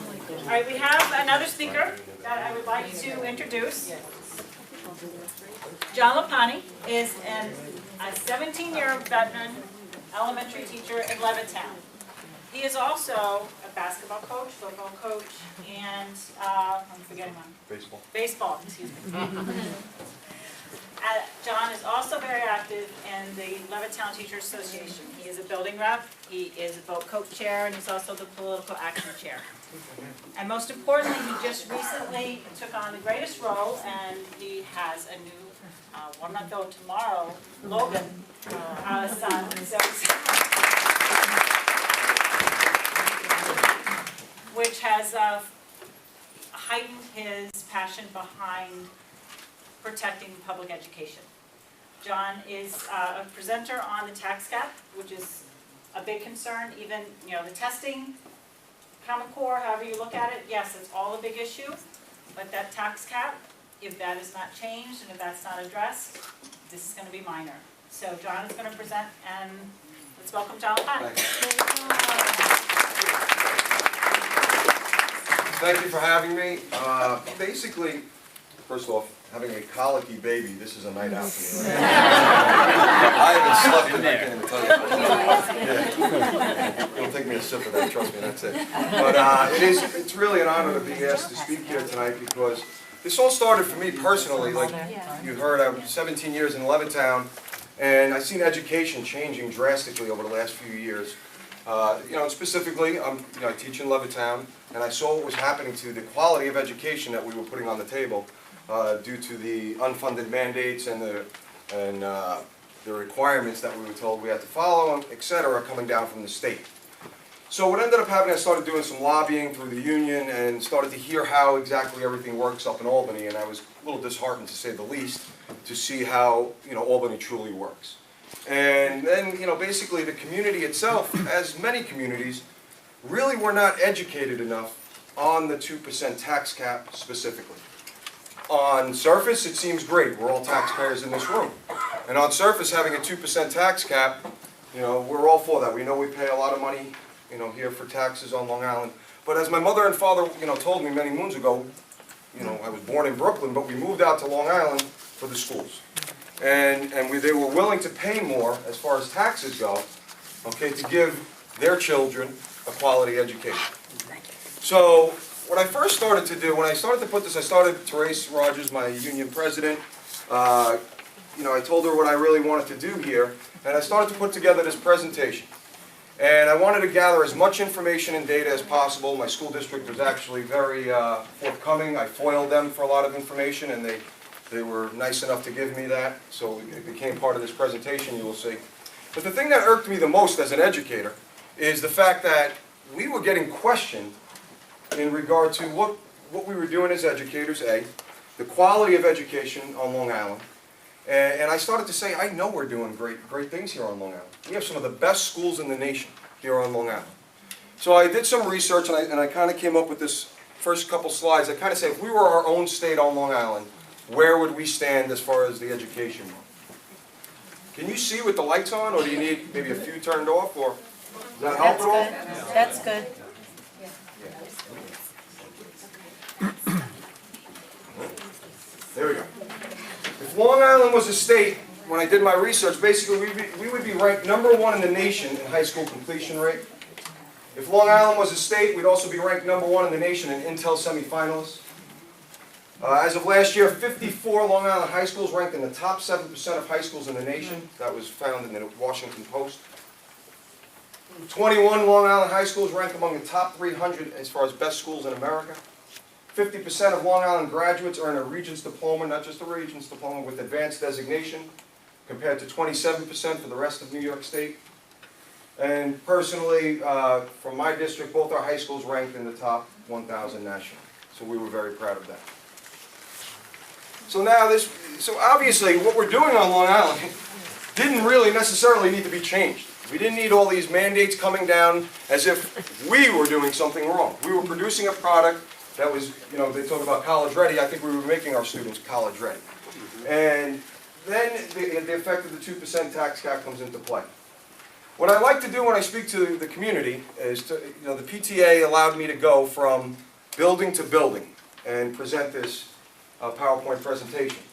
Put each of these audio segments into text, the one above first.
All right, we have another speaker that I would like to introduce. John Lipani is a 17-year veteran elementary teacher in Levittown. He is also a basketball coach, football coach, and I'm forgetting one. Baseball. Baseball, excuse me. John is also very active in the Levittown Teachers Association. He is a building rep, he is a vote coach chair, and he's also the political action chair. And most importantly, he just recently took on the greatest role, and he has a new 1-month-old tomorrow, Logan, son. So, which has heightened his passion behind protecting public education. John is a presenter on the tax cap, which is a big concern. Even, the testing, Common Core, however you look at it, yes, it's all a big issue, but that tax cap, if that is not changed and if that's not addressed, this is going to be minor. So John is going to present, and let's welcome John Lipani. Thank you for having me. Basically, first off, having a colicky baby, this is a night out for me. Right? I haven't slept in, I can't even tell you. Yeah. It'll take me a sip of that, trust me, that's it. But it's really an honor to be asked to speak here tonight, because this all started for me personally. Like you heard, I was 17 years in Levittown, and I've seen education changing drastically over the last few years. Specifically, I teach in Levittown, and I saw what was happening to the quality of education that we were putting on the table due to the unfunded mandates and the requirements that we were told we had to follow, etc., coming down from the state. So what ended up happening, I started doing some lobbying through the union and started to hear how exactly everything works up in Albany, and I was a little disheartened, to say the least, to see how Albany truly works. And then, basically the community itself, as many communities, really were not educated enough on the 2% tax cap specifically. On surface, it seems great. We're all taxpayers in this room. And on surface, having a 2% tax cap, we're all for that. We know we pay a lot of money, here for taxes on Long Island. But as my mother and father, told me many moons ago, I was born in Brooklyn, but we moved out to Long Island for the schools. And they were willing to pay more as far as taxes go, to give their children a quality education. So what I first started to do, when I started to put this, I started Therese Rogers, my union president. I told her what I really wanted to do here, and I started to put together this presentation. And I wanted to gather as much information and data as possible. My school district was actually very forthcoming. I foiled them for a lot of information, and they were nice enough to give me that, so it became part of this presentation, you will see. But the thing that irked me the most as an educator is the fact that we were getting questioned in regard to what we were doing as educators, the quality of education on Long Island. And I started to say, I know we're doing great things here on Long Island. We have some of the best schools in the nation here on Long Island. So I did some research, and I kind of came up with this first couple slides. I kind of say, if we were our own state on Long Island, where would we stand as far as the education? Can you see with the lights on, or do you need maybe a few turned off, or does that help at all? That's good. There we go. If Long Island was a state, when I did my research, basically we would be ranked #1 in the nation in high school completion rate. If Long Island was a state, we'd also be ranked #1 in the nation in Intel semifinalists. As of last year, 54 Long Island high schools ranked in the top 7% of high schools in the nation. That was found in the Washington Post. 21 Long Island high schools ranked among the top 300 as far as best schools in America. 50% of Long Island graduates earn a Regents diploma, not just a Regents diploma, with advanced designation, compared to 27% for the rest of New York State. And personally, from my district, both our high schools ranked in the top 1,000 nationally. So we were very proud of that. So obviously what we're doing on Long Island didn't really necessarily need to be changed. We didn't need all these mandates coming down as if we were doing something wrong. We were producing a product that was, they talk about college ready. I think we were making our students college ready. And then the effect of the 2% tax cap comes into play. What I like to do when I speak to the community is to, the PTA allowed me to go from building to building and present this PowerPoint presentation.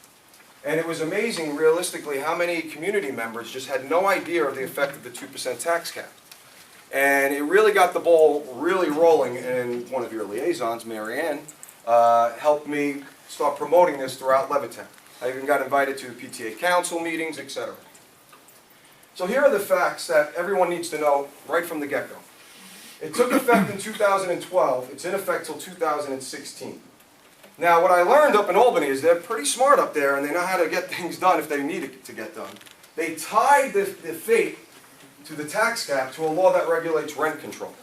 And it was amazing, realistically, how many community members just had no idea of the effect of the 2% tax cap. And it really got the ball really rolling, and one of your liaisons, Mary Ann, helped me start promoting this throughout Levittown. I even got invited to PTA council meetings, etc. So here are the facts that everyone needs to know right from the get-go. It took effect in 2012. It's in effect till 2016. Now, what I learned up in Albany is they're pretty smart up there, and they know how to get things done if they need it to get done. They tied the fate to the tax cap to a law that regulates rent control.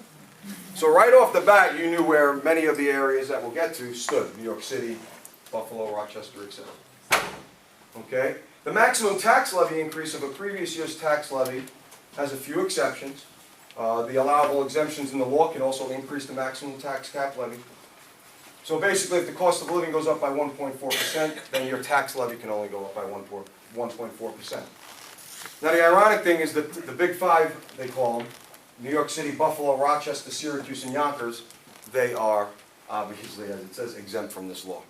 So right off the bat, you knew where many of the areas that we'll get to stood: New York City, Buffalo, Rochester, etc. Okay? The maximum tax levy increase of a previous year's tax levy has a few exceptions. The allowable exemptions in the law can also increase the maximum tax cap levy. So basically, if the cost of living goes up by 1.4%, then your tax levy can only go up by 1.4%. Now, the ironic thing is that the big five, they call them, New York City, Buffalo, Rochester, Syracuse, and Yonkers, they are obviously, as it says, exempt from this law,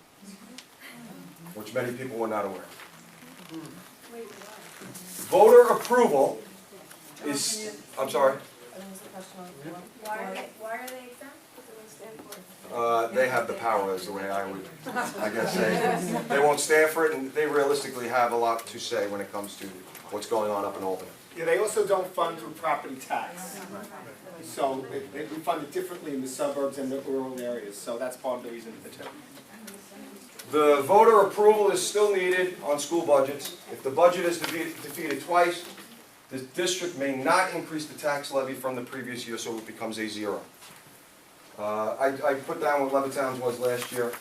which many people were not aware of. Voter approval is, I'm sorry? Why are they exempt? They have the power, is the way I guess say. They won't stand for it, and they realistically have a lot to say when it comes to what's going on up in Albany. Yeah, they also don't fund through property tax. So we fund it differently in the suburbs and the rural areas, so that's part of the reason for it. The voter approval is still needed on school budgets. If the budget is defeated twice, the district may not increase the tax levy from the previous year, so it becomes a zero. I put down what Levittown's was last year.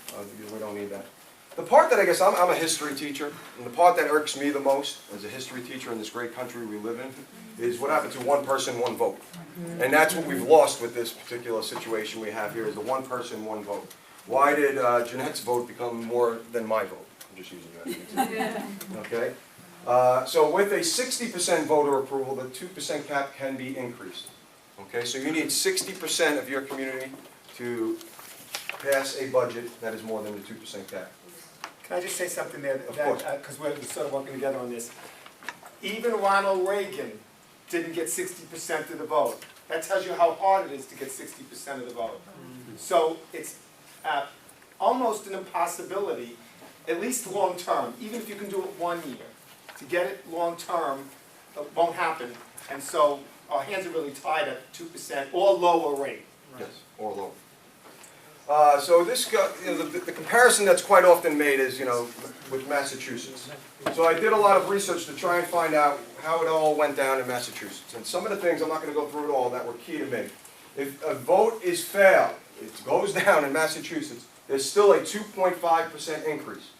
We don't need that. The part that I guess, I'm a history teacher, and the part that irks me the most as a history teacher in this great country we live in is what happened to one person, one vote. And that's what we've lost with this particular situation we have here, is the one person, one vote. Why did Jeanette's vote become more than my vote? I'm just using that as an example. Okay? So with a 60% voter approval, the 2% cap can be increased. Okay, so you need 60% of your community to pass a budget that is more than the 2% cap. Can I just say something there? Of course. Because we're sort of working together on this. Even Ronald Reagan didn't get 60% of the vote. That tells you how hard it is to get 60% of the vote. So it's almost an impossibility, at least long term, even if you can do it 1 year. To get it long term, it won't happen. And so our hands are really tied at 2% or lower rate. Yes, or lower. So this, the comparison that's quite often made is, with Massachusetts. So I did a lot of research to try and find out how it all went down in Massachusetts. And some of the things, I'm not going to go through it all, that were key to me. If a vote is failed, it goes down in Massachusetts, there's still a 2.5% increase.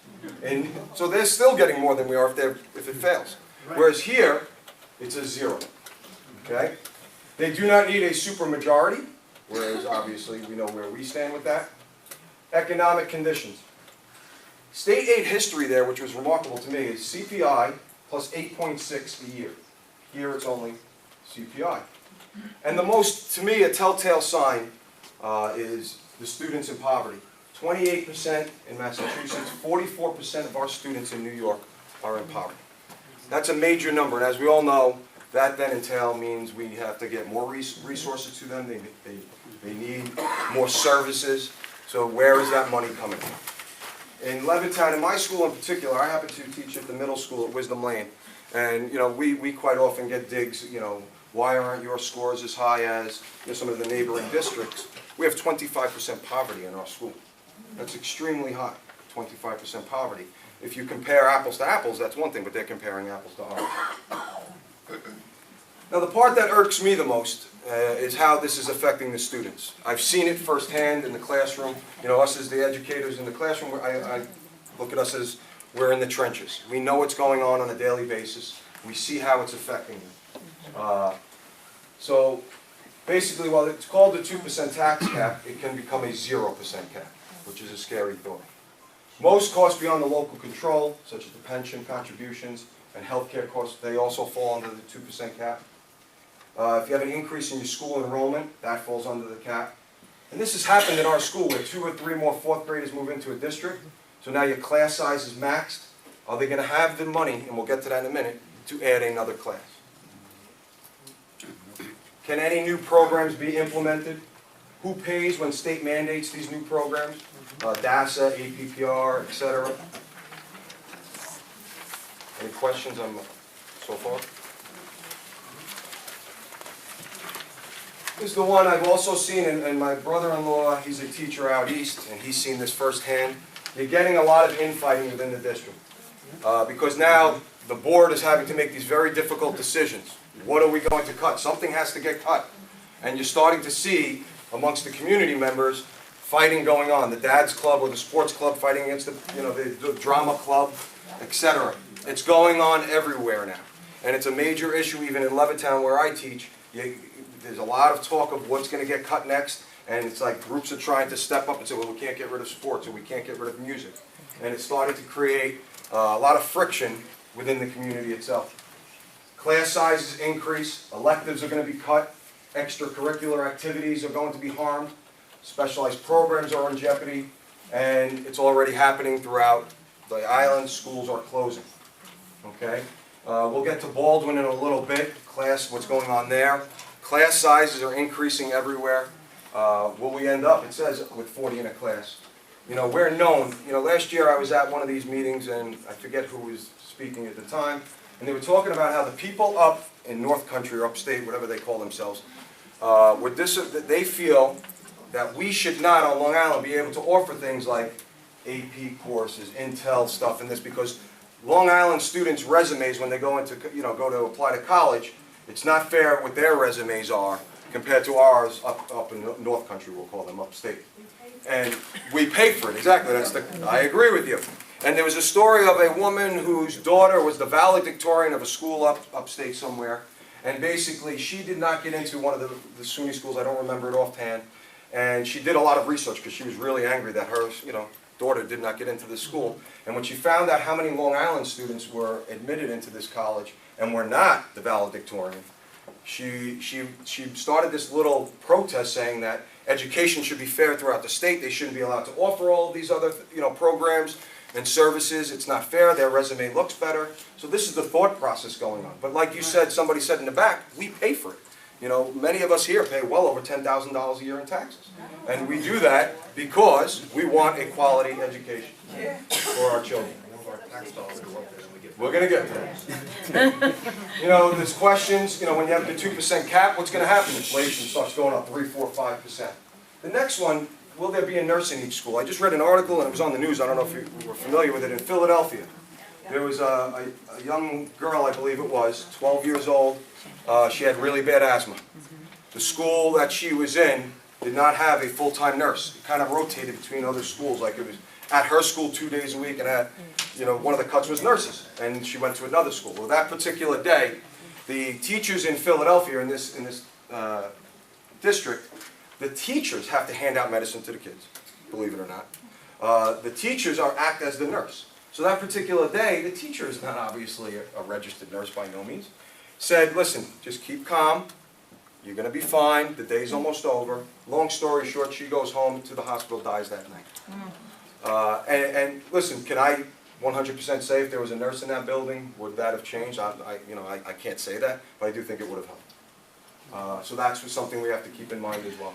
And so they're still getting more than we are if it fails. Whereas here, it's a zero. Okay? They do not need a supermajority, whereas obviously we know where we stand with that. Economic conditions. State aid history there, which was remarkable to me, is CPI plus 8.6 a year. Here it's only CPI. And the most, to me, a telltale sign is the students in poverty. 28% in Massachusetts, 44% of our students in New York are in poverty. That's a major number, and as we all know, that then means we have to get more resources to them. They need more services. So where is that money coming from? In Levittown, in my school in particular, I happen to teach at the middle school at Wisdom Lane, and we quite often get digs. Why aren't your scores as high as some of the neighboring districts? We have 25% poverty in our school. That's extremely high, 25% poverty. If you compare apples to apples, that's one thing, but they're comparing apples to oranges. Now, the part that irks me the most is how this is affecting the students. I've seen it firsthand in the classroom. Us as the educators in the classroom, I look at us as we're in the trenches. We know what's going on a daily basis. We see how it's affecting them. So basically, while it's called the 2% tax cap, it can become a 0% cap, which is a scary thought. Most costs beyond the local control, such as the pension contributions and healthcare costs, they also fall under the 2% cap. If you have an increase in your school enrollment, that falls under the cap. And this has happened in our school where 2 or 3 more 4th graders move into a district. So now your class size is maxed. Are they going to have the money, and we'll get to that in a minute, to add another class? Can any new programs be implemented? Who pays when state mandates these new programs? DASA, APPR, etc. Any questions on so far? This is the one I've also seen, and my brother-in-law, he's a teacher out east, and he's seen this firsthand. You're getting a lot of infighting within the district. Because now the board is having to make these very difficult decisions. What are we going to cut? Something has to get cut. And you're starting to see amongst the community members fighting going on. The dad's club or the sports club fighting against the drama club, etc. It's going on everywhere now. And it's a major issue even in Levittown where I teach. There's a lot of talk of what's going to get cut next. And it's like groups are trying to step up and say, well, we can't get rid of sports or we can't get rid of music. And it's starting to create a lot of friction within the community itself. Class sizes increase, electives are going to be cut, extracurricular activities are going to be harmed, specialized programs are in jeopardy, and it's already happening throughout the island. Schools are closing. Okay? We'll get to Baldwin in a little bit, what's going on there. Class sizes are increasing everywhere. Will we end up, it says, with 40 in a class? We're known, last year I was at one of these meetings, and I forget who was speaking at the time, and they were talking about how the people up in North Country or upstate, whatever they call themselves, they feel that we should not, on Long Island, be able to offer things like AP courses, Intel stuff, and this, because Long Island students' resumes, when they go to apply to college, it's not fair what their resumes are compared to ours up in North Country, we'll call them upstate. And we pay for it, exactly, I agree with you. And there was a story of a woman whose daughter was the valedictorian of a school upstate somewhere, and basically she did not get into one of the SUNY schools, I don't remember it offhand, and she did a lot of research because she was really angry that her daughter did not get into this school. And when she found out how many Long Island students were admitted into this college and were not the valedictorian, she started this little protest saying that education should be fair throughout the state. They shouldn't be allowed to offer all of these other programs and services. It's not fair. Their resume looks better. So this is the thought process going on. But like you said, somebody said in the back, we pay for it. Many of us here pay well over $10,000 a year in taxes. And we do that because we want a quality education for our children. We're going to get there. There's questions, when you have the 2% cap, what's going to happen? Inflation starts going up 3, 4, 5%. The next one, will there be a nurse in each school? I just read an article, and it was on the news, I don't know if you were familiar with it, in Philadelphia. There was a young girl, I believe it was, 12 years old. She had really bad asthma. The school that she was in did not have a full-time nurse. It kind of rotated between other schools, like it was at her school 2 days a week, and at one of the cuts was nurses, and she went to another school. Well, that particular day, the teachers in Philadelphia, in this district, the teachers have to hand out medicine to the kids, believe it or not. The teachers act as the nurse. So that particular day, the teacher is not obviously a registered nurse by no means, said, listen, just keep calm, you're going to be fine, the day's almost over. Long story short, she goes home to the hospital, dies that night. And listen, can I 100% say if there was a nurse in that building, would that have changed? I can't say that, but I do think it would have helped. So that's something we have to keep in mind as well.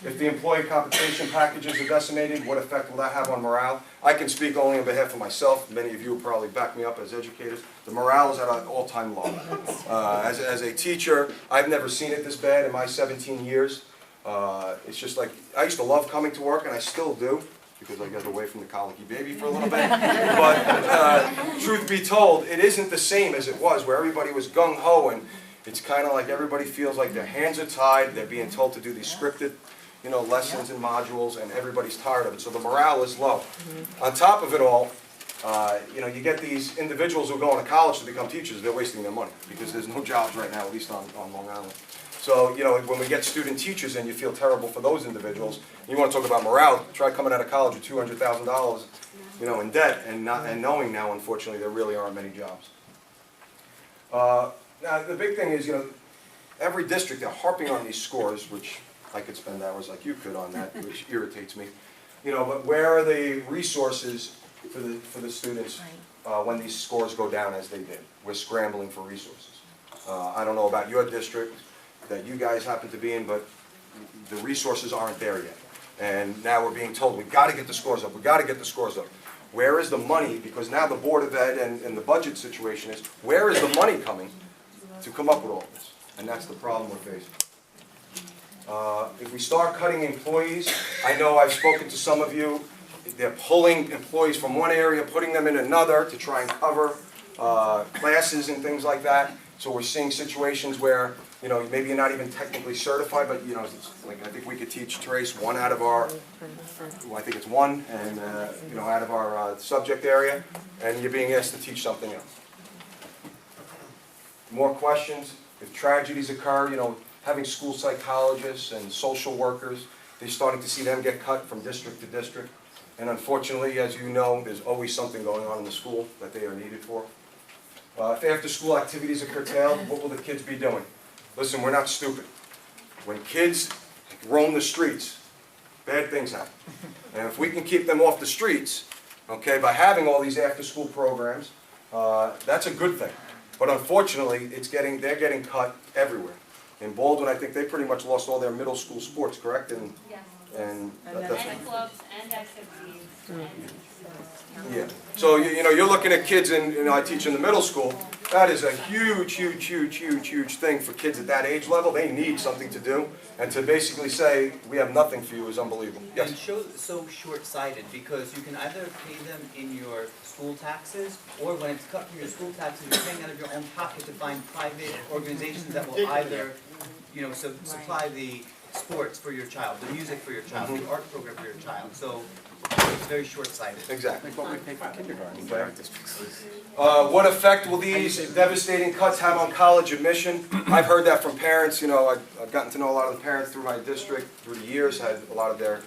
If the employee compensation packages are decimated, what effect will that have on morale? I can speak only on behalf of myself. Many of you will probably back me up as educators. The morale is at an all-time low. As a teacher, I've never seen it this bad in my 17 years. It's just like, I used to love coming to work, and I still do, because I got away from the colicky baby for a little bit. But truth be told, it isn't the same as it was, where everybody was gung-ho, and it's kind of like everybody feels like their hands are tied, they're being told to do these scripted lessons and modules, and everybody's tired of it, so the morale is low. On top of it all, you get these individuals who go on to college to become teachers, they're wasting their money, because there's no jobs right now, at least on Long Island. So, when we get student teachers and you feel terrible for those individuals, you want to talk about morale, try coming out of college with $200,000, in debt, and knowing now, unfortunately, there really aren't many jobs. Now, the big thing is, every district, they're harping on these scores, which I could spend hours like you could on that, which irritates me. You know, but where are the resources for the students when these scores go down as they did? We're scrambling for resources. I don't know about your district that you guys happen to be in, but the resources aren't there yet. And now we're being told, we've got to get the scores up, we've got to get the scores up. Where is the money? Because now the Board of Ed and the budget situation is, where is the money coming to come up with all this? And that's the problem we're facing. If we start cutting employees, I know I've spoken to some of you, they're pulling employees from one area, putting them in another to try and cover classes and things like that. So we're seeing situations where, you know, maybe you're not even technically certified, but, you know, it's like, I think we could teach trace one out of our, well, I think it's one, and, you know, out of our subject area, and you're being asked to teach something else. More questions? If tragedies occur, you know, having school psychologists and social workers, they're starting to see them get cut from district to district. And unfortunately, as you know, there's always something going on in the school that they are needed for. If after-school activities are curtailed, what will the kids be doing? Listen, we're not stupid. When kids roam the streets, bad things happen. And if we can keep them off the streets, okay, by having all these after-school programs, that's a good thing. But unfortunately, they're getting cut everywhere. In Baldwin, I think they pretty much lost all their middle school sports, correct? Yes. And And clubs and activities. yeah. So you know, you're looking at kids, and you know, I teach in the middle school. That is a huge thing for kids at that age level. They need something to do, and to basically say we have nothing for you is unbelievable. Yes. And so short-sighted, because you can either pay them in your school taxes, or when it's cut from your school taxes, you're paying out of your own pocket to find private organizations that will either, you know, supply the sports for your child, the music for your child, the art program for your child. So it's very short-sighted. Exactly. Like what we pay for kindergarten in our districts. What effect will these devastating cuts have on college admission? I've heard that from parents. You know, I've gotten to know a lot of the parents through my district, through the years, had a lot of their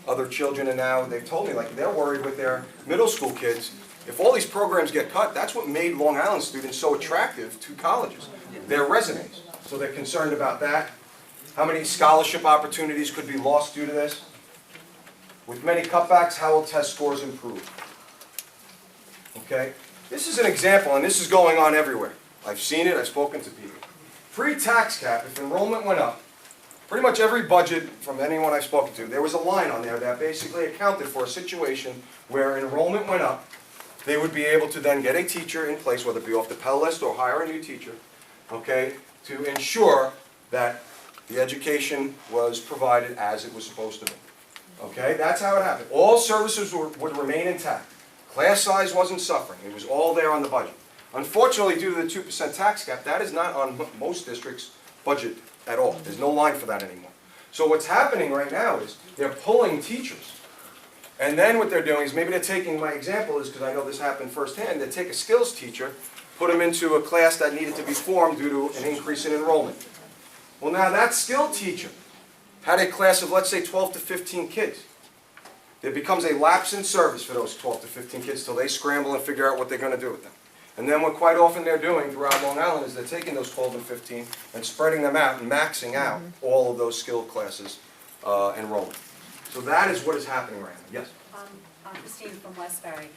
other children, and now they've told me, like, they're worried with their middle school kids. If all these programs get cut, that's what made Long Island students so attractive to colleges, their resumes. So they're concerned about that. How many scholarship opportunities could be lost due to this? With many cutbacks, how will test scores improve? Okay, this is an example, and this is going on everywhere. I've seen it, I've spoken to people. Pre-tax cap, if enrollment went up, pretty much every budget from anyone I've spoken to, there was a line on there that basically accounted for a situation where enrollment went up. They would be able to then get a teacher in place, whether it be off the Pell List or hire a new teacher, okay, to ensure that the education was provided as it was supposed to be. Okay, that's how it happened. All services would remain intact. Class size wasn't suffering. It was all there on the budget. Unfortunately, due to the 2% tax cap, that is not on most districts' budget at all. There's no line for that anymore. So what's happening right now is they're pulling teachers. And then what they're doing is, maybe they're taking, my example is, because I know this happened firsthand, they take a skills teacher, put them into a class that needed to be formed due to an increase in enrollment. Well, now that skilled teacher had a class of, let's say, 12 to 15 kids. There becomes a lapse in service for those 12 to 15 kids till they scramble and figure out what they're going to do with them. And then what quite often they're doing throughout Long Island is they're taking those 12 and 15 and spreading them out and maxing out all of those skilled classes enrollment. So that is what is happening right now. Yes? I'm Christine from Westbury.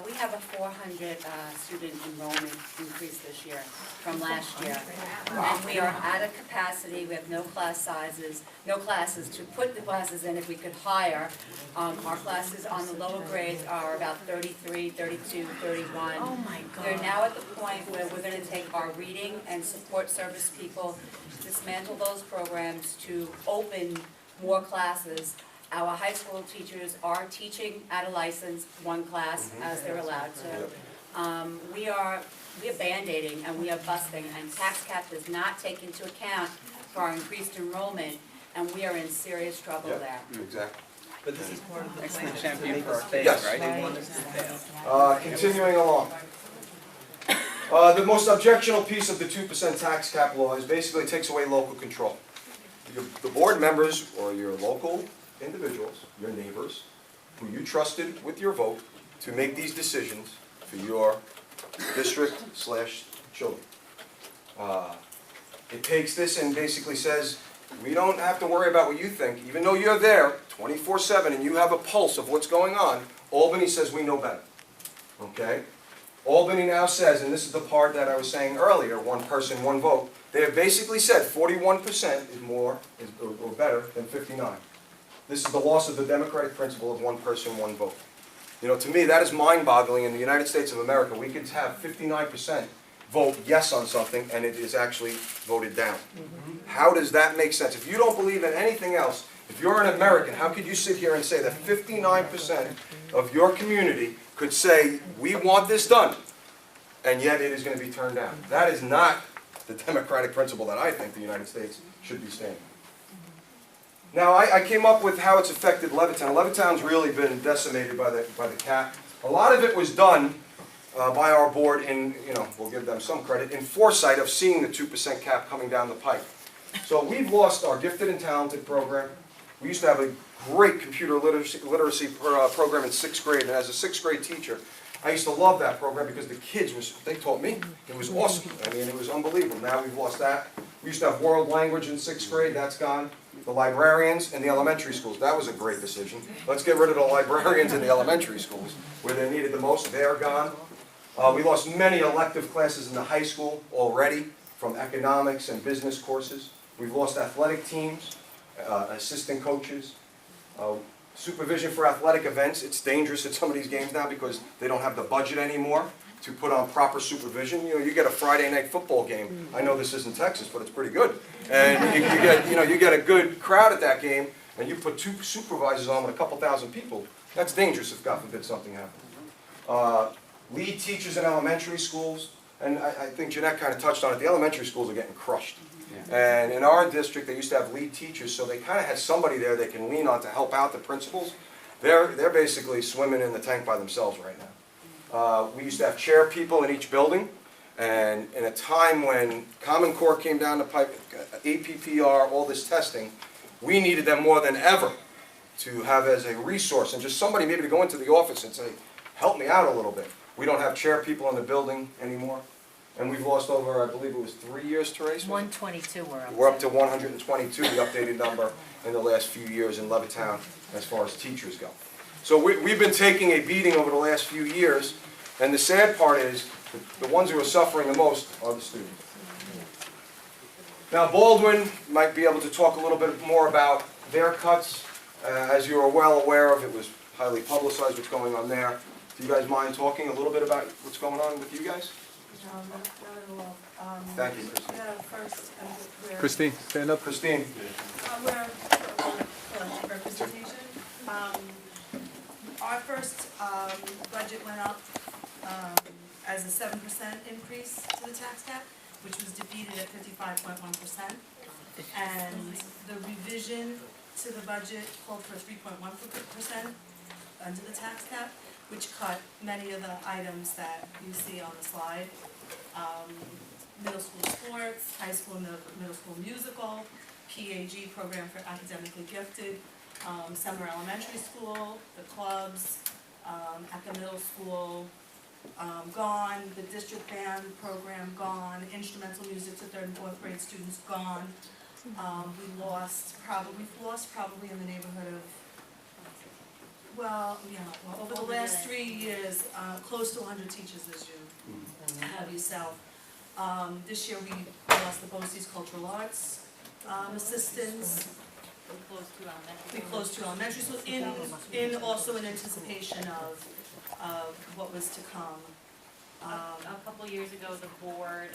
We have a 400 student enrollment increase this year from last year. And we are out of capacity, we have no class sizes, no classes to put the classes in if we could hire. Our classes on the lower grades are about 33, 32, 31. Oh my God. They're now at the point where we're gonna take our reading and support service people, dismantle those programs to open more classes. Our high school teachers are teaching at a license, one class, as they're allowed to. We are Band-Aiding and we are busting, and tax cap does not take into account for our increased enrollment, and we are in serious trouble there. Exactly. But this is part of the Excellent plan. champion for our faith, Yes. right? They want us to fail. Continuing along. The most objectionable piece of the 2% tax cap law is basically it takes away local control. The board members or your local individuals, your neighbors, who you trusted with your vote to make these decisions for your district/children. It takes this and basically says, we don't have to worry about what you think, even though you're there 24/7 and you have a pulse of what's going on. Albany says we know better, okay? Albany now says, and this is the part that I was saying earlier, one person, one vote. They have basically said 41% is more, or better than 59. This is the loss of the democratic principle of one person, one vote. You know, to me, that is mind-boggling. In the United States of America, we could have 59% vote yes on something, and it is actually voted down. How does that make sense? If you don't believe in anything else, if you're an American, how could you sit here and say that 59% of your community could say, we want this done, and yet it is going to be turned down? That is not the democratic principle that I think the United States should be standing on. Now, I came up with how it's affected Levittown. Levittown's really been decimated by the cap. A lot of it was done by our board in, you know, we'll give them some credit, in foresight of seeing the 2% cap coming down the pike. So we've lost our gifted and talented program. We used to have a great computer literacy program in 6th grade, and as a 6th grade teacher, I used to love that program because the kids, they taught me. It was awesome. I mean, it was unbelievable. Now we've lost that. We used to have world language in 6th grade, that's gone. The librarians in the elementary schools, that was a great decision. Let's get rid of the librarians in the elementary schools where they're needed the most, they're gone. We lost many elective classes in the high school already from economics and business courses. We've lost athletic teams, assistant coaches, supervision for athletic events. It's dangerous at some of these games now because they don't have the budget anymore to put on proper supervision. You know, you get a Friday night football game. I know this isn't Texas, but it's pretty good. And you get a good crowd at that game, and you put 2 supervisors on with a couple thousand people. That's dangerous if, God forbid, something happens. Lead teachers in elementary schools, and I think Jeanette kind of touched on it. The elementary schools are getting crushed. And in our district, they used to have lead teachers, so they kind of had somebody there they can lean on to help out the principals. They're basically swimming in the tank by themselves right now. We used to have chair people in each building, and in a time when Common Core came down the pipe, APPR, all this testing, we needed them more than ever to have as a resource, and just somebody maybe to go into the office and say, help me out a little bit. We don't have chair people in the building anymore, and we've lost over, I believe it was 3 years, Therese? 122 we're up to. We're up to 122, the updated number in the last few years in Levittown as far as teachers go. So we've been taking a beating over the last few years, and the sad part is the ones who are suffering the most are the students. Now Baldwin might be able to talk a little bit more about their cuts. As you are well aware of, it was highly publicized what's going on there. Do you guys mind talking a little bit about what's going on with you guys? Not at all. Thank you, Christine. Yeah, first, we're. Christine, stand up. Christine. We're, representation. Our first, budget went up, as a 7% increase to the tax cap, which was defeated at 55.1%. And the revision to the budget called for 3.1% under the tax cap, which cut many of the items that you see on the slide. Middle school sports, high school, middle school musical, PAG, program for academically gifted, summer elementary school, the clubs, at the middle school, gone, the district band program gone, instrumental music to 3rd and 4th grade students gone. We've lost probably in the neighborhood of, over the last 3 years, close to 100 teachers this year, have yourself. This year we lost the BOCES Cultural Arts assistants. We closed 2 elementary schools, in also in anticipation of what was to come. A couple years ago, the board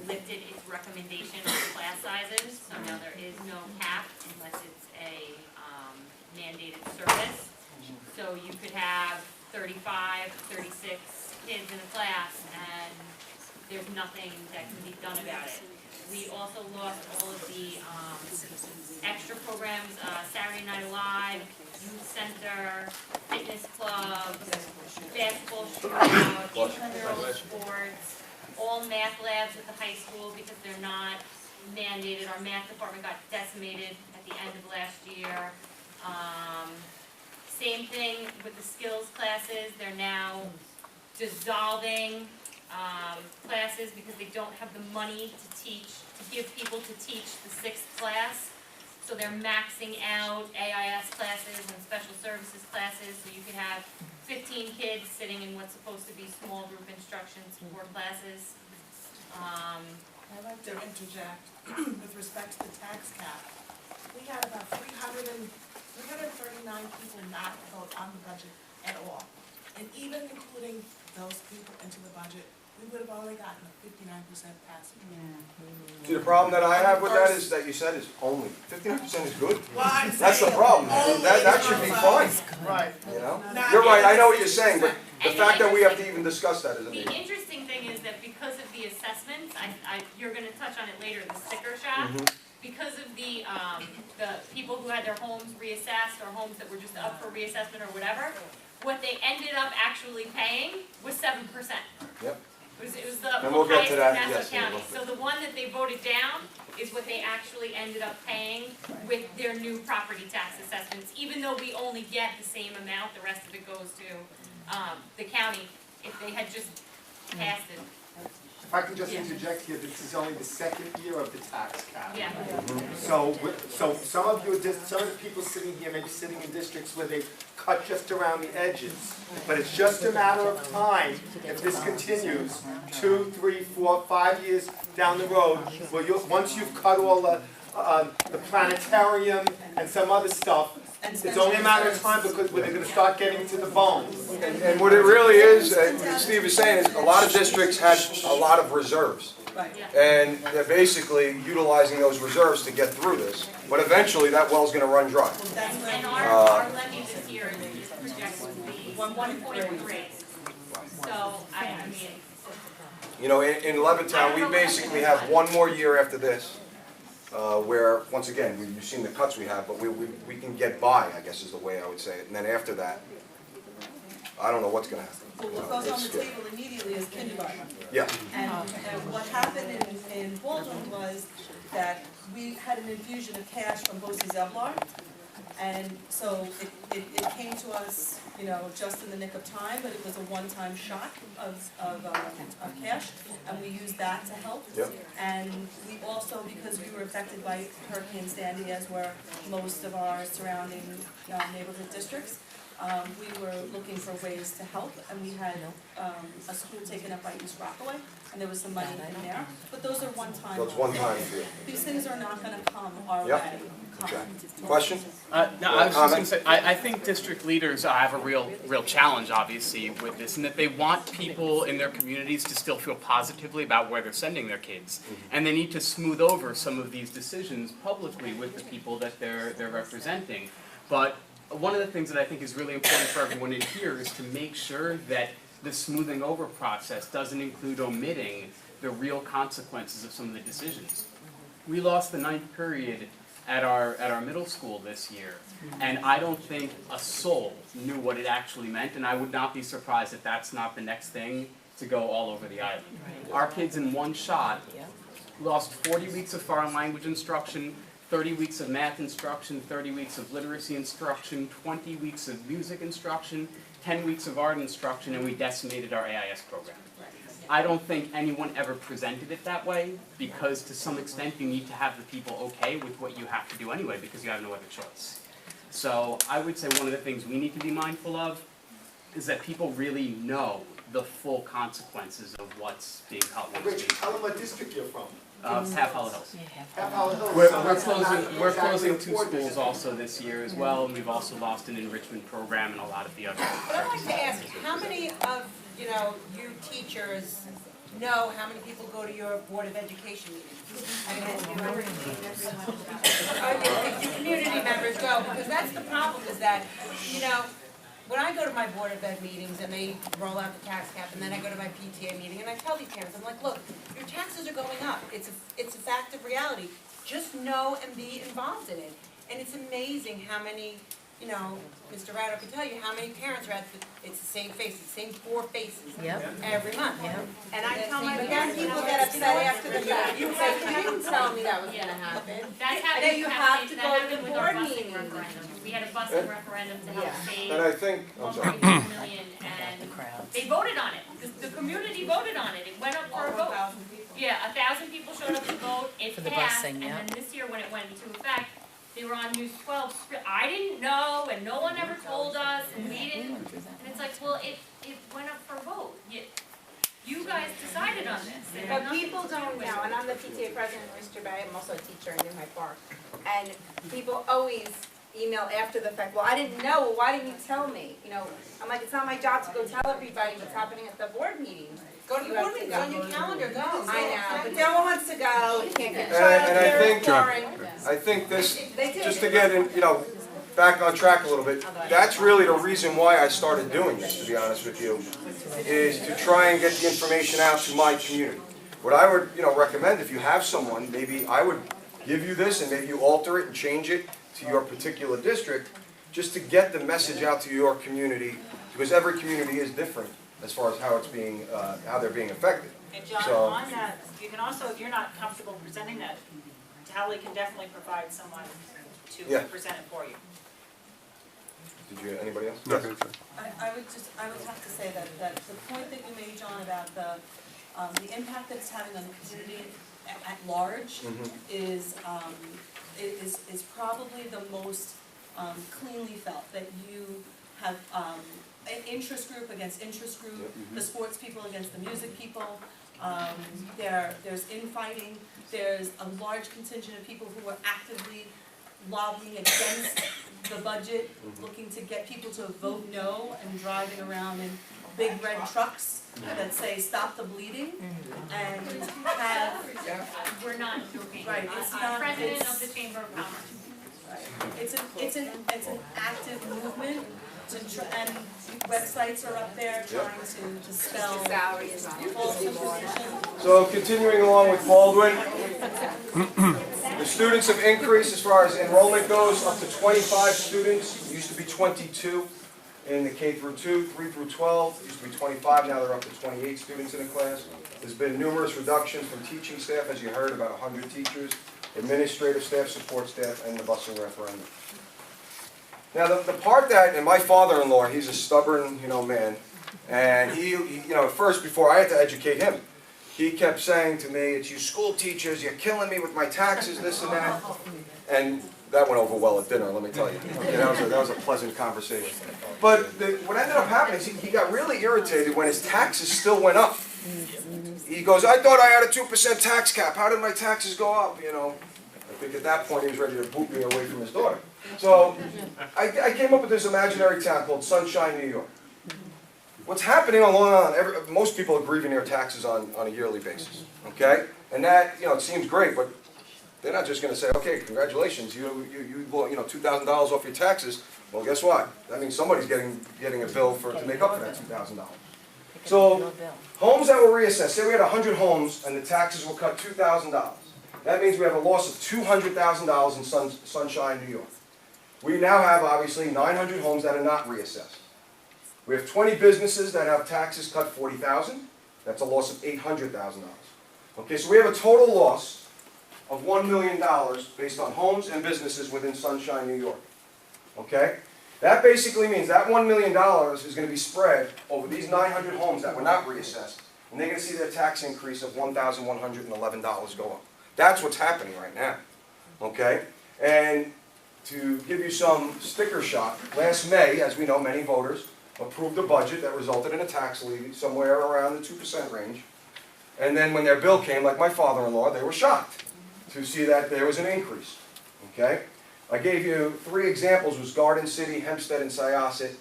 lifted its recommendation on class sizes, so now there is no cap unless it's a mandated service. So you could have 35, 36 kids in a class, and there's nothing that can be done about it. We also lost all of the extra programs, Saturday Night Alive, Youth Center, fitness clubs, basketball shootout, intramural sports, all math labs at the high school because they're not mandated. Our math department got decimated at the end of last year. Same thing with the skills classes. They're now dissolving classes because they don't have the money to give people to teach the 6th class. So they're maxing out AIS classes and special services classes, so you could have 15 kids sitting in what's supposed to be small group instruction, 4 classes. I'd like to interject with respect to the tax cap. We had about 339 people not vote on the budget at all. And even including those people into the budget, we would have only gotten a 59% passage. See, the problem that I have with that is that you said is only, 59% is good. Well, I'm That's the saying problem, only that should be fine, Right. you know? Not You're right, I know what you're saying, but the And fact that we have to even discuss that is The amazing. interesting thing is that because of the assessments, you're gonna touch on it later, the sticker shock. Because of the people who had their homes reassessed or homes that were just up for reassessment or whatever, what they ended up actually paying was 7%. Yep. It was the And we'll get highest to in that, Nassau yes, in a County. little bit. So the one that they voted down is what they actually ended up paying with their new property tax assessments, even though we only get the same amount, the rest of it goes to the county, if they had just passed it. If I can just interject here, this is only the 2nd year of the tax cap. Yeah. So some of the people sitting here may be sitting in districts where they cut just around the edges. But it's just a matter of time, if this continues, 2, 3, 4, 5 years down the road, where once you've cut all the planetarium and some other stuff, it's only a matter of time because they're gonna start getting to the bones. And what it really is, Steve is saying, is a lot of districts had a lot of reserves. Right. And they're basically utilizing those reserves to get through this, but eventually that well's gonna run dry. That's where And our levy this year is projected to be 1.3. So, I mean, You know, in Levittown, we basically have one more year after this, where, once again, you've seen the cuts we have, but we can get by, I guess is the way I would say it. And then after that, I don't know what's gonna happen. So what goes on the table immediately is kindergarten. Yeah, And what happened in Baldwin was that we had an infusion of cash from Bosie Zevlar. And so it came to us, you know, just in the nick of time, but it was a one-time shock of cash, and we used that to help. Yep. And we also, because we were affected by Hurricane Sandy, as were most of our surrounding neighborhood districts, we were looking for ways to help, and we had a school taken up by East Rockaway, and there was some money in there, but those are one-time. so it's one time deal. These things are not gonna come our Yep. way. Question? No, I was just going to say, I think district leaders have a real challenge, obviously, with this, and that they want people in their communities to still feel positively about where they're sending their kids. And they need to smooth over some of these decisions publicly with the people that they're representing. But one of the things that I think is really important for everyone in here is to make sure that the smoothing over process doesn't include omitting the real consequences of some of the decisions. We lost the 9th period at our middle school this year, and I don't think a soul knew what it actually meant, and I would not be surprised if that's not the next thing to go all over the island. Our kids in one shot lost 40 weeks of foreign language instruction, 30 weeks of math instruction, 30 weeks of literacy instruction, 20 weeks of music instruction, 10 weeks of art instruction, and we decimated our AIS program. I don't think anyone ever presented it that way, because to some extent you need to have the people okay with what you have to do anyway, because you have no other choice. So I would say one of the things we need to be mindful of is that people really know the full consequences of what's being cut. Rich, tell them what district you're from. Half Hollow Hills. Half Hollow Hills. We're So that's not closing exactly 2 a poor schools district. also this year as well, and we've also lost an enrichment program and a lot of the other. But I'd like to ask, how many of, you teachers know how many people go to your Board of Education meetings? I mean, the community members go, because that's the problem, is that, when I go to my Board of Ed meetings and they roll out the tax cap, and then I go to my PTA meeting, and I tell these parents, I'm like, look, your taxes are going up, it's a fact of reality, just know and be involved in it. And it's amazing how many, you know, Mr. Rado can tell you how many parents are at it's the same face, the same 4 faces. Every month. And I tell my parents, people get upset after the fact. You say, you didn't tell me that was gonna happen. That's And happened, then you have to that go to happened the with our board busing meeting. referendum. We had a busing referendum to help save And I think, I'm sorry. 1.2 million, and they voted on it. The community voted on it. It went up for a vote. Yeah, 1,000 people showed up to vote, it passed, and then this year when it went into effect, they were on News 12. I didn't know, and no one ever told us, and we didn't, and it's like, well, it went up for a vote. You guys decided on this. It had But nothing people to do don't with know, it. and I'm the PTA president of Mr. Bay, I'm also a teacher in New Hyde Park. And people always email after the fact, well, I didn't know, well, why didn't you tell me? You know, I'm like, it's not my job to go tell everybody what's happening at the board meeting. Go to the board meeting, on your calendar, go. I know, but no one wants to go, you can't get And I think- childcare, I think this, They do. just to get in, back on track a little bit, that's really the reason why I started doing this, to be honest with you, is to try and get the information out to my community. What I would, recommend, if you have someone, maybe I would give you this and maybe you alter it and change it to your particular district, just to get the message out to your community, because every community is different as far as how it's being, how they're being affected. And John, So- on that, you can also, if you're not comfortable presenting that, TALI can definitely provide someone to Yeah. present it for you. Did you, anybody else? I would have to say that the point that you made, John, about the impact that it's having on the community at large Mhm. is probably the most cleanly felt, that you have an interest group against interest group, the sports people against the music people. There's infighting, there's a large contingent of people who are actively lobbying against the budget, looking to get people to vote no and driving around in big red trucks that say stop the bleeding and have, We're not joking. Right, it's I'm not- president it's- of the Chamber of Commerce. it's an active movement and websites are up there trying to spell false information. So continuing along with Baldwin, the students have increased as far as enrollment goes, up to 25 students. It used to be 22 in the K through 2, 3 through 12. It used to be 25, now they're up to 28 students in a class. There's been numerous reductions from teaching staff, as you heard, about 100 teachers, administrative staff, support staff, and the busing referendum. Now, the part that, and my father-in-law, he's a stubborn, man, and he, at first, before I had to educate him, he kept saying to me, it's you school teachers, you're killing me with my taxes, this and that. And that went over well at dinner, let me tell you. That was a pleasant conversation. But what ended up happening is he got really irritated when his taxes still went up. He goes, I thought I had a 2% tax cap, how did my taxes go up, I think at that point he was ready to boot me away from his daughter. So I came up with this imaginary town called Sunshine, New York. What's happening on Long Island, most people are grieving their taxes on a yearly basis, okay? And that, it seems great, but they're not just gonna say, okay, congratulations, you $2,000 off your taxes. Well, guess what? That means somebody's getting a bill to make up for that $2,000. So, homes that were reassessed, say we had 100 homes and the taxes were cut $2,000. That means we have a loss of $200,000 in Sunshine, New York. We now have, obviously, 900 homes that are not reassessed. We have 20 businesses that have taxes cut $40,000. That's a loss of $800,000. Okay, so we have a total loss of $1 million based on homes and businesses within Sunshine, New York. Okay? That basically means that $1 million is going to be spread over these 900 homes that were not reassessed, and they're going to see their tax increase of $1,111 go up. That's what's happening right now. Okay? And to give you some sticker shock, last May, as we know, many voters approved a budget that resulted in a tax levy somewhere around the 2% range. And then when their bill came, like my father-in-law, they were shocked to see that there was an increase. Okay? I gave you 3 examples, was Garden City, Hempstead, and Syosset.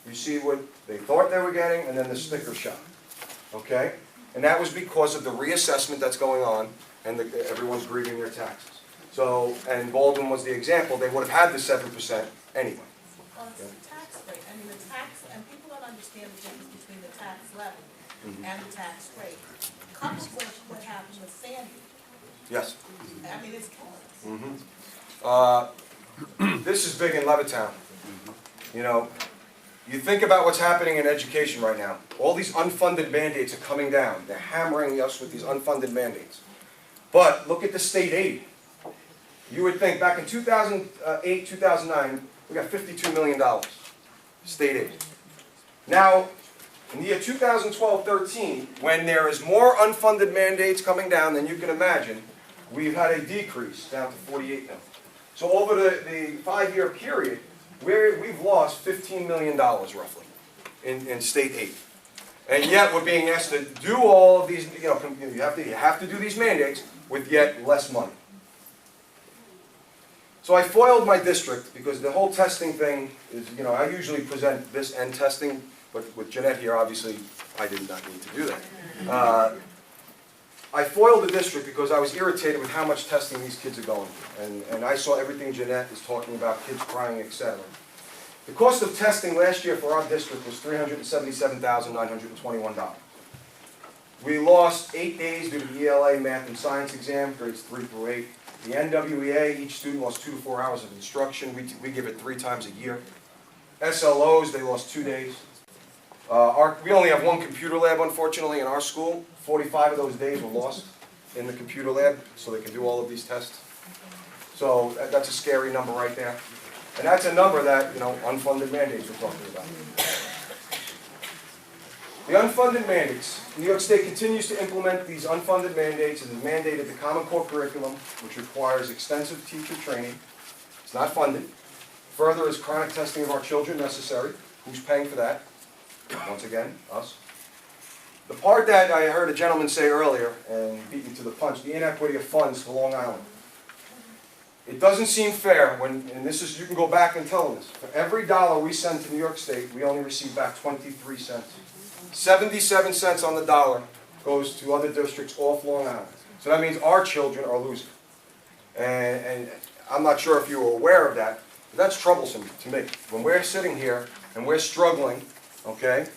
You see what they thought they were getting, and then the sticker shock. Okay? And that was because of the reassessment that's going on, and everyone's grieving their taxes. So, and Baldwin was the example, they would have had the 7% anyway. Well, it's the tax rate, the tax, and people don't understand the difference between the tax levy and the tax rate. Coupled with what happened with Sandy, Yes. it's killing us. This is big in Levittown. You know, you think about what's happening in education right now. All these unfunded mandates are coming down. They're hammering us with these unfunded mandates. But look at the state aid. You would think back in 2008, 2009, we got $52 million state aid. Now, in the year 2012-13, when there is more unfunded mandates coming down than you can imagine, we've had a decrease down to 48 million. So over the 5-year period, we've lost $15 million roughly in state aid. And yet we're being asked to do all of these, you have to do these mandates with yet less money. So I foiled my district because the whole testing thing is, I usually present this and testing, but with Jeanette here, obviously, I did not need to do that. I foiled the district because I was irritated with how much testing these kids are going through. And I saw everything Jeanette is talking about, kids crying, etc. The cost of testing last year for our district was $377,921. We lost 8 days due to the ELA math and science exam, grades 3 through 8. The NWEA, each student lost 2 to 4 hours of instruction. We give it 3 times a year. SLOs, they lost 2 days. We only have 1 computer lab, unfortunately, in our school. 45 of those days were lost in the computer lab, so they can do all of these tests. So that's a scary number right there. And that's a number that, unfunded mandates we're talking about. The unfunded mandates. New York State continues to implement these unfunded mandates and has mandated the Common Core curriculum, which requires extensive teacher training. It's not funded. Further, is chronic testing of our children necessary? Who's paying for that? Once again, us. The part that I heard a gentleman say earlier, and beat me to the punch, the inequity of funds for Long Island. It doesn't seem fair when, and this is, you can go back and tell them this, for every dollar we send to New York State, we only receive back 23 cents. 77 cents on the dollar goes to other districts off Long Island. So that means our children are losing. And I'm not sure if you were aware of that, but that's troublesome to me. When we're sitting here and we're struggling, okay,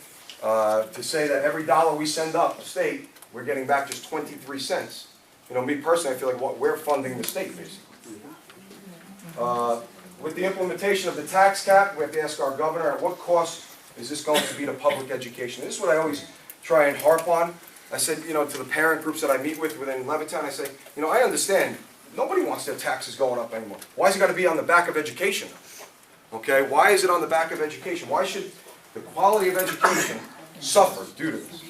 to say that every dollar we send up state, we're getting back just 23 cents. Me personally, I feel like we're funding the state, basically. With the implementation of the tax cap, we have to ask our governor, at what cost is this going to be to public education? This is what I always try and harp on. I said, to the parent groups that I meet with within Levittown, I say, I understand, nobody wants their taxes going up anymore. Why is it got to be on the back of education? Okay, why is it on the back of education? Why should the quality of education suffer due to this?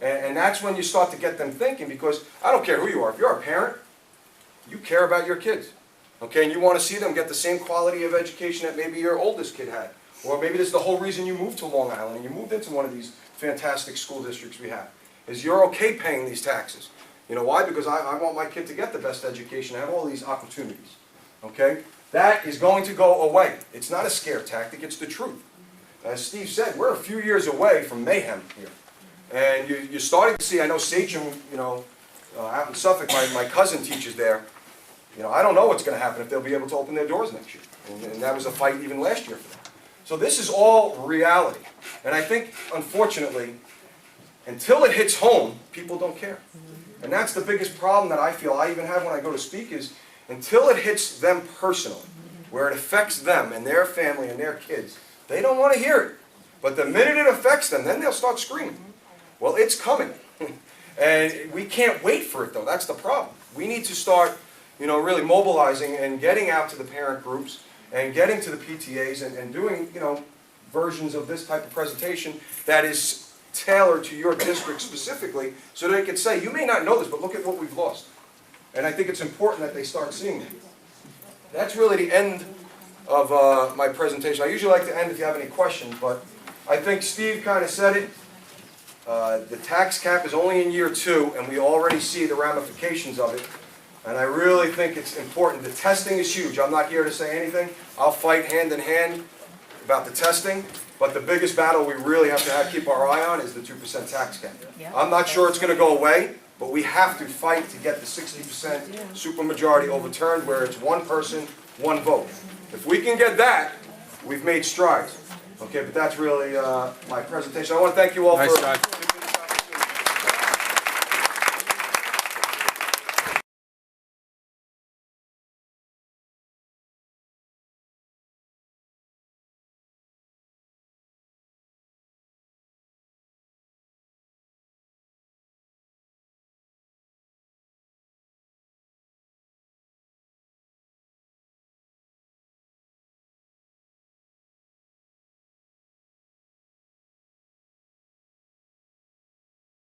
And that's when you start to get them thinking, because I don't care who you are. If you're a parent, you care about your kids. Okay, and you want to see them get the same quality of education that maybe your oldest kid had. Or maybe this is the whole reason you moved to Long Island and you moved into one of these fantastic school districts we have, is you're okay paying these taxes. Why? Because I want my kid to get the best education, have all these opportunities. Okay? That is going to go away. It's not a scare tactic, it's the truth. As Steve said, we're a few years away from mayhem here. And you're starting to see, I know Sachem, out in Suffolk, my cousin teaches there. I don't know what's going to happen if they'll be able to open their doors next year. And that was a fight even last year for them. So this is all reality. And I think, unfortunately, until it hits home, people don't care. And that's the biggest problem that I feel I even have when I go to speak is, until it hits them personally, where it affects them and their family and their kids, they don't want to hear it. But the minute it affects them, then they'll start screaming. Well, it's coming. And we can't wait for it, though. That's the problem. We need to start really mobilizing and getting out to the parent groups and getting to the PTAs and doing, versions of this type of presentation that is tailored to your district specifically so they can say, you may not know this, but look at what we've lost. And I think it's important that they start seeing that. That's really the end of my presentation. I usually like to end if you have any questions, but I think Steve kind of said it. The tax cap is only in year 2, and we already see the ramifications of it. And I really think it's important. The testing is huge. I'm not here to say anything. I'll fight hand in hand about the testing. But the biggest battle we really have to keep our eye on is the 2% tax cap. I'm not sure it's going to go away, but we have to fight to get the 60% supermajority overturned where it's one person, one vote. If we can get that, we've made strides. Okay, but that's really my presentation. I want to thank you all for...